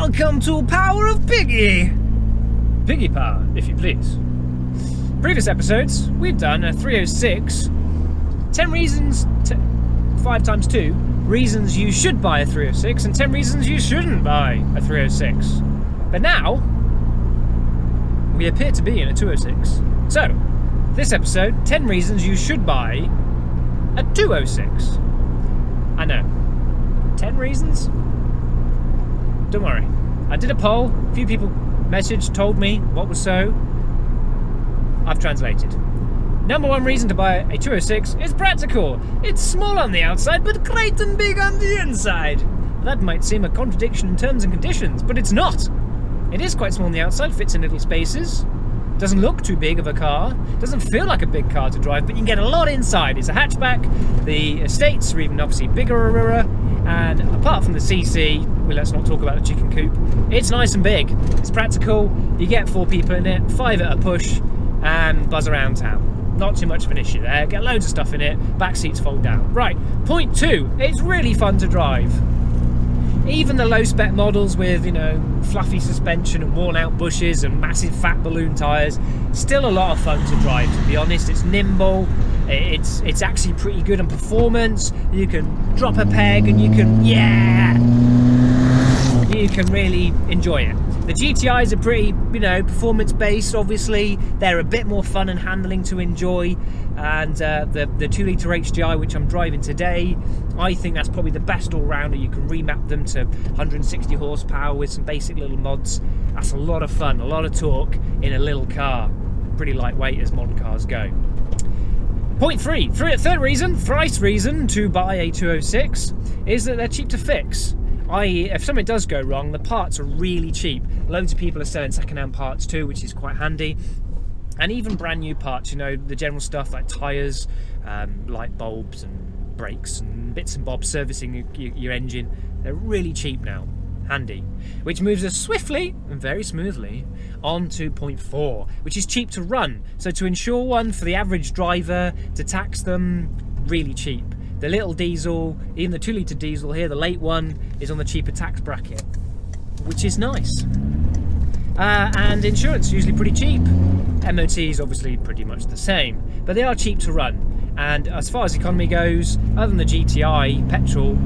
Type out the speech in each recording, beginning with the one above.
Welcome to Power of Piggy! Piggy power, if you please. Previous episodes, we've done a 306, 10 reasons, 5 times 2, reasons you should buy a 306, and 10 reasons you shouldn't buy a 306. But now, we appear to be in a 206. So, this episode, 10 reasons you should buy a 206. I know. 10 reasons? Don't worry. I did a poll. A few people messaged, told me what was so. I've translated. Number 1 reason to buy a 206 is practical. It's small on the outside, but great and big on the inside. That might seem a contradiction in terms and conditions, but it's not. It is quite small on the outside, fits in little spaces. Doesn't look too big of a car. Doesn't feel like a big car to drive, but you can get a lot inside. It's a hatchback. The estates are even obviously bigger. And apart from the CC, well, let's not talk about the chicken coop. It's nice and big. It's practical. You get 4 people in it, 5 at a push, and buzz around town. Not too much of an issue there. Get loads of stuff in it. Back seats fold down. Right. Point 2. It's really fun to drive. Even the low-spec models with, fluffy suspension and worn-out bushes and massive fat balloon tyres, still a lot of fun to drive, to be honest. It's nimble, it's actually pretty good on performance. You can drop a peg and you can really enjoy it. The GTIs are pretty, performance-based, obviously. They're a bit more fun and handling to enjoy. And the 2-litre HDI, which I'm driving today, I think that's probably the best all-rounder. You can remap them to 160 horsepower with some basic little mods. That's a lot of fun, a lot of torque in a little car. Pretty lightweight as modern cars go. Point 3, third reason, thrice reason to buy a 206 is that they're cheap to fix. I.e., if something does go wrong, the parts are really cheap. Loads of people are selling second-hand parts too, which is quite handy. And even brand new parts, the general stuff like tyres, light bulbs and brakes and bits and bobs servicing your engine. They're really cheap now. Handy. Which moves us swiftly and very smoothly on to point 4, which is cheap to run. So to insure one for the average driver, to tax them, really cheap. The little diesel, even the 2-litre diesel here, the late one, is on the cheaper tax bracket, which is nice. And insurance, usually pretty cheap. MOT is obviously pretty much the same, but they are cheap to run. And as far as economy goes, other than the GTI, petrol,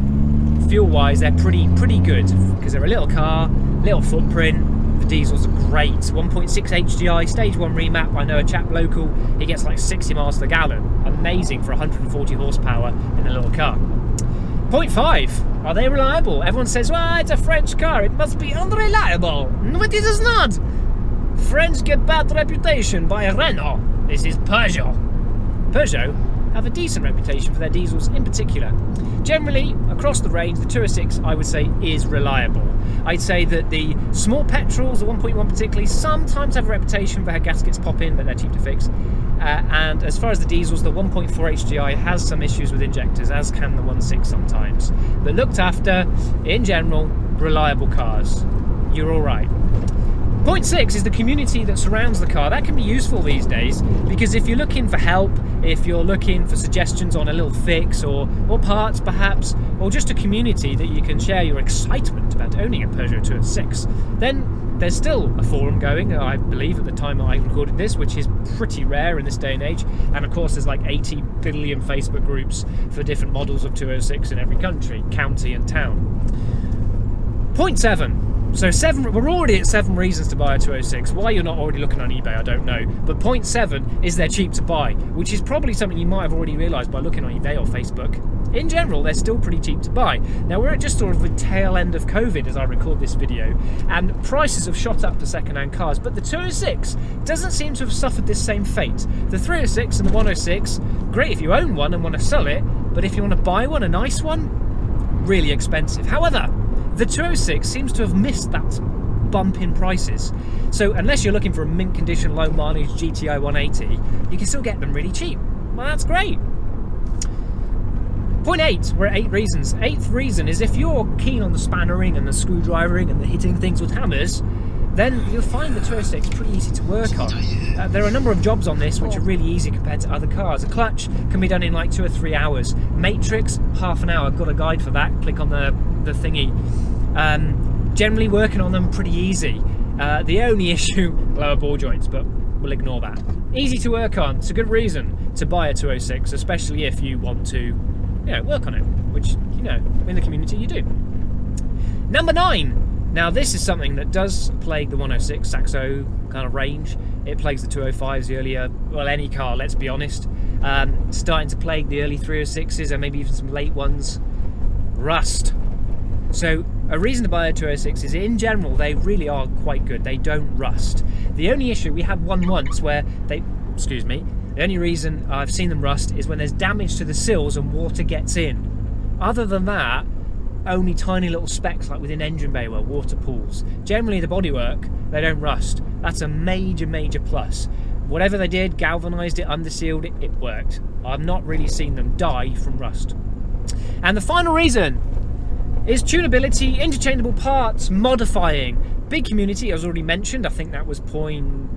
fuel-wise, they're pretty good, because they're a little car, little footprint. The diesels are great. 1.6 HDI, stage 1 remap. I know a chap local, he gets like 60 miles to the gallon. Amazing for 140 horsepower in a little car. Point 5, are they reliable? Everyone says, well, it's a French car, it must be unreliable. No, it is not. French get bad reputation by Renault. This is Peugeot. Peugeot have a decent reputation for their diesels in particular. Generally, across the range, the 206, I would say, is reliable. I'd say that the small petrols, the 1.1 particularly, sometimes have a reputation for how gaskets pop in, but they're cheap to fix. And as far as the diesels, the 1.4 HDI has some issues with injectors, as can the 1.6 sometimes. But looked after, in general, reliable cars. You're all right. Point 6 is the community that surrounds the car. That can be useful these days, because if you're looking for help, if you're looking for suggestions on a little fix or parts perhaps, or just a community that you can share your excitement about owning a Peugeot 206, then there's still a forum going, I believe, at the time I recorded this, which is pretty rare in this day and age. And of course there's like 80 billion Facebook groups for different models of 206 in every country, county and town. Point 7. So we're already at 7 reasons to buy a 206. Why you're not already looking on eBay, I don't know. But point 7 is they're cheap to buy, which is probably something you might have already realised by looking on eBay or Facebook. In general, they're still pretty cheap to buy. Now, we're at just sort of the tail end of COVID as I record this video, and prices have shot up for second-hand cars, but the 206 doesn't seem to have suffered this same fate. The 306 and the 106, great if you own one and want to sell it, but if you want to buy one, a nice one, really expensive. However, the 206 seems to have missed that bump in prices. So unless you're looking for a mint condition, low mileage GTI 180, you can still get them really cheap. Well, that's great. Point 8, we're at 8 reasons. 8th reason is if you're keen on the spannering and the screwdrivering and the hitting things with hammers, then you'll find the 206 pretty easy to work on. There are a number of jobs on this which are really easy compared to other cars. A clutch can be done in like 2 or 3 hours. Matrix, half an hour. I've got a guide for that. Click on the thingy. Generally working on them pretty easy. The only issue, lower ball joints, but we'll ignore that. Easy to work on. It's a good reason to buy a 206, especially if you want to, work on it, which, in the community you do. Number 9. Now this is something that does plague the 106 Saxo kind of range. It plagues the 205s, the earlier, well, any car, let's be honest. Starting to plague the early 306s and maybe even some late ones. Rust. So a reason to buy a 206 is, in general, they really are quite good. They don't rust. The only issue, we had one once where the only reason I've seen them rust is when there's damage to the sills and water gets in. Other than that, only tiny little specks like within engine bay where water pools. Generally the bodywork, they don't rust. That's a major, major plus. Whatever they did, galvanised it, undersealed it, it worked. I've not really seen them die from rust. And the final reason is tunability, interchangeable parts, modifying. Big community, as already mentioned. I think that was point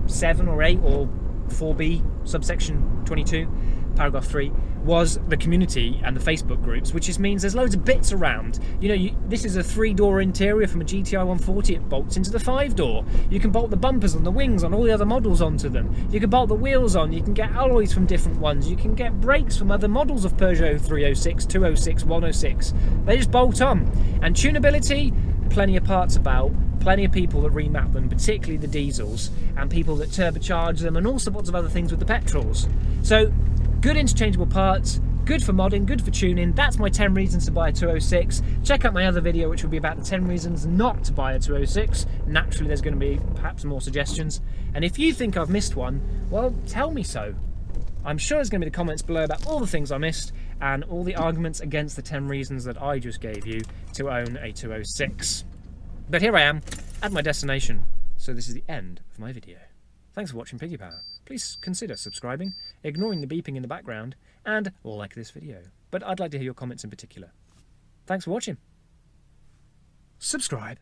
7 or 8 or 4B, subsection 22, paragraph 3, was the community and the Facebook groups, which just means there's loads of bits around. This is a 3-door interior from a GTI 140. It bolts into the 5-door. You can bolt the bumpers on the wings on all the other models onto them. You can bolt the wheels on. You can get alloys from different ones. You can get brakes from other models of Peugeot 306, 206, 106. They just bolt on. And tunability, plenty of parts about. Plenty of people that remap them, particularly the diesels, and people that turbocharge them, and all sorts of other things with the petrols. So, good interchangeable parts, good for modding, good for tuning. That's my 10 reasons to buy a 206. Check out my other video, which will be about the 10 reasons not to buy a 206. Naturally, there's going to be perhaps more suggestions. And if you think I've missed one, well, tell me so. I'm sure there's going to be the comments below about all the things I missed and all the arguments against the 10 reasons that I just gave you to own a 206. But here I am, at my destination, so this is the end of my video. Thanks for watching Piggy Power. Please consider subscribing, ignoring the beeping in the background, and like this video. But I'd like to hear your comments in particular. Thanks for watching. Subscribe.